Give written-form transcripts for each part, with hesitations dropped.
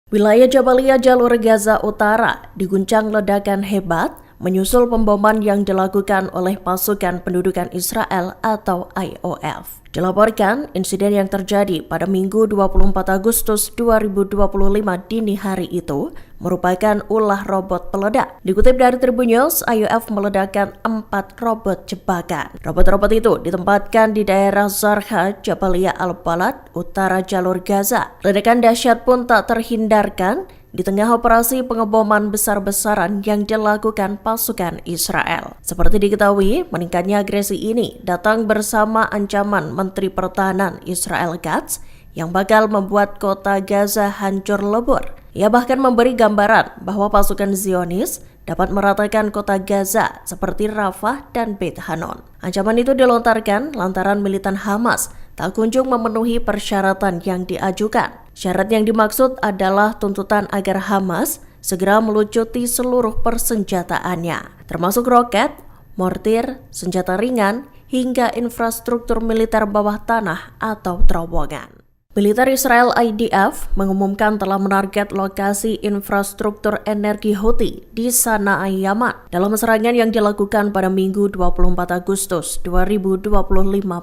Wilayah Jabalia jalur Gaza Utara diguncang ledakan hebat menyusul pemboman yang dilakukan oleh pasukan pendudukan Israel atau IOF. Dilaporkan, insiden yang terjadi pada Minggu 24 Agustus 2025 dini hari itu merupakan ulah robot peledak. Dikutip dari Tribun News, IOF meledakkan 4 robot jebakan. Robot-robot itu ditempatkan di daerah Zarha, Jabalia Al-Balad, utara jalur Gaza. Ledakan dahsyat pun tak terhindarkan di tengah operasi pengeboman besar-besaran yang dilakukan pasukan Israel. Seperti diketahui, meningkatnya agresi ini datang bersama ancaman Menteri Pertahanan Israel Katz yang bakal membuat kota Gaza hancur lebur. Ia bahkan memberi gambaran bahwa pasukan Zionis dapat meratakan kota Gaza seperti Rafah dan Beit Hanon. Ancaman itu dilontarkan lantaran militan Hamas tak kunjung memenuhi persyaratan yang diajukan. Syarat yang dimaksud adalah tuntutan agar Hamas segera melucuti seluruh persenjataannya, termasuk roket, mortir, senjata ringan, hingga infrastruktur militer bawah tanah atau terowongan. Militer Israel IDF mengumumkan telah menarget lokasi infrastruktur energi Houthi di Sanaa, Yaman dalam serangan yang dilakukan pada Minggu 24 Agustus 2025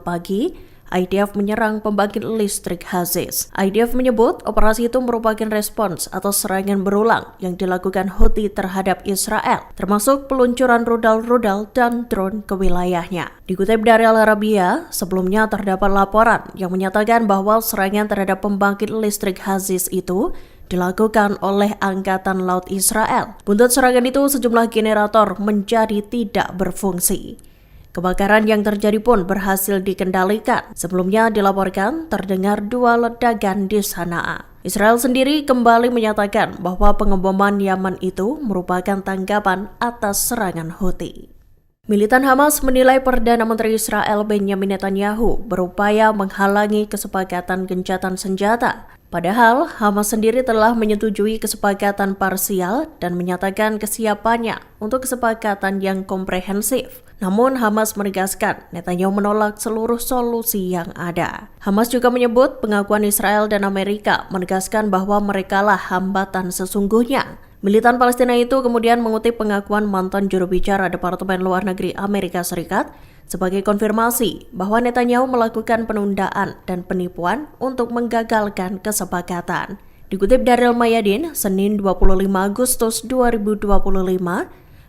pagi. IDF menyerang pembangkit listrik Hazes. IDF menyebut operasi itu merupakan respons atas serangan berulang yang dilakukan Houthi terhadap Israel, termasuk peluncuran rudal-rudal dan drone ke wilayahnya. Dikutip dari Al Arabiya, sebelumnya terdapat laporan yang menyatakan bahwa serangan terhadap pembangkit listrik Hazes itu dilakukan oleh Angkatan Laut Israel. Buntut serangan itu, sejumlah generator menjadi tidak berfungsi. Kebakaran yang terjadi pun berhasil dikendalikan. Sebelumnya dilaporkan terdengar 2 ledakan di Sanaa. Israel sendiri kembali menyatakan bahwa pengeboman Yaman itu merupakan tanggapan atas serangan Houthi. Militan Hamas menilai Perdana Menteri Israel Benjamin Netanyahu berupaya menghalangi kesepakatan gencatan senjata. Padahal Hamas sendiri telah menyetujui kesepakatan parsial dan menyatakan kesiapannya untuk kesepakatan yang komprehensif. Namun Hamas menegaskan Netanyahu menolak seluruh solusi yang ada. Hamas juga menyebut pengakuan Israel dan Amerika menegaskan bahwa merekalah hambatan sesungguhnya. Militan Palestina itu kemudian mengutip pengakuan mantan juru bicara Departemen Luar Negeri Amerika Serikat sebagai konfirmasi bahwa Netanyahu melakukan penundaan dan penipuan untuk menggagalkan kesepakatan. Dikutip dari Al-Mayadin, Senin 25 Agustus 2025,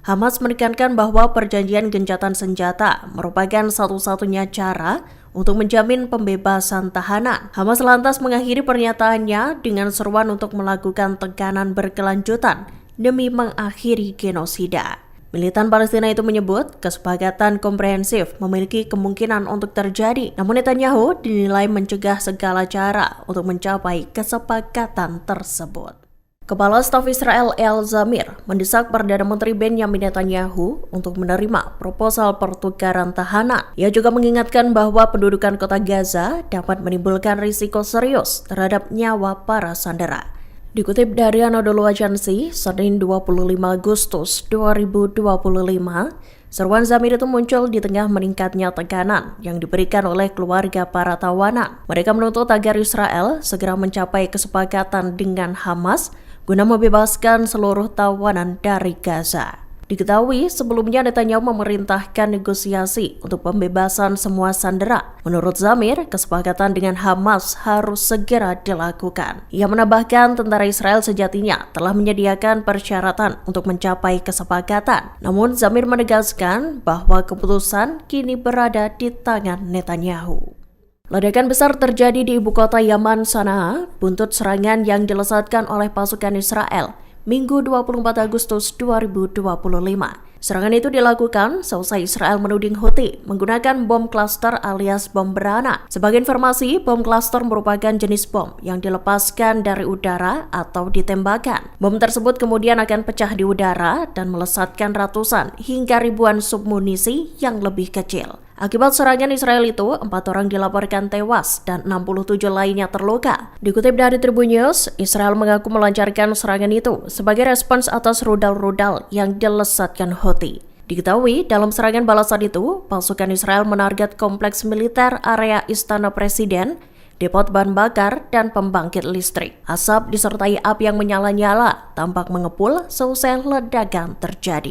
Hamas menekankan bahwa perjanjian gencatan senjata merupakan satu-satunya cara untuk menjamin pembebasan tahanan. Hamas lantas mengakhiri pernyataannya dengan seruan untuk melakukan tekanan berkelanjutan demi mengakhiri genosida. Militan Palestina itu menyebut kesepakatan komprehensif memiliki kemungkinan untuk terjadi, namun Netanyahu dinilai mencegah segala cara untuk mencapai kesepakatan tersebut. Kepala Staf Israel Eyal Zamir mendesak Perdana Menteri Benjamin Netanyahu untuk menerima proposal pertukaran tahanan. Ia juga mengingatkan bahwa pendudukan kota Gaza dapat menimbulkan risiko serius terhadap nyawa para sandera. Dikutip dari Anadolu Agency, Senin 25 Agustus 2025, seruan Zamir itu muncul di tengah meningkatnya tekanan yang diberikan oleh keluarga para tawanan. Mereka menuntut agar Israel segera mencapai kesepakatan dengan Hamas guna membebaskan seluruh tawanan dari Gaza. Diketahui sebelumnya Netanyahu memerintahkan negosiasi untuk pembebasan semua sandera. Menurut Zamir, kesepakatan dengan Hamas harus segera dilakukan. Ia menambahkan tentara Israel sejatinya telah menyediakan persyaratan untuk mencapai kesepakatan. Namun Zamir menegaskan bahwa keputusan kini berada di tangan Netanyahu. Ledakan besar terjadi di ibu kota Yaman, Sanaa, buntut serangan yang dilesatkan oleh pasukan Israel Minggu 24 Agustus 2025. Serangan itu dilakukan seusai Israel menuding Houthi menggunakan bom klaster alias bom beranak. Sebagai informasi, bom klaster merupakan jenis bom yang dilepaskan dari udara atau ditembakkan. Bom tersebut kemudian akan pecah di udara dan melesatkan ratusan hingga ribuan submunisi yang lebih kecil. Akibat serangan Israel itu, 4 orang dilaporkan tewas dan 67 lainnya terluka. Dikutip dari Tribun News, Israel mengaku melancarkan serangan itu sebagai respons atas rudal-rudal yang dilesatkan Houthi. Diketahui, dalam serangan balasan itu, pasukan Israel menarget kompleks militer area Istana Presiden, depot bahan bakar, dan pembangkit listrik. Asap disertai api yang menyala-nyala tampak mengepul seusai ledakan terjadi.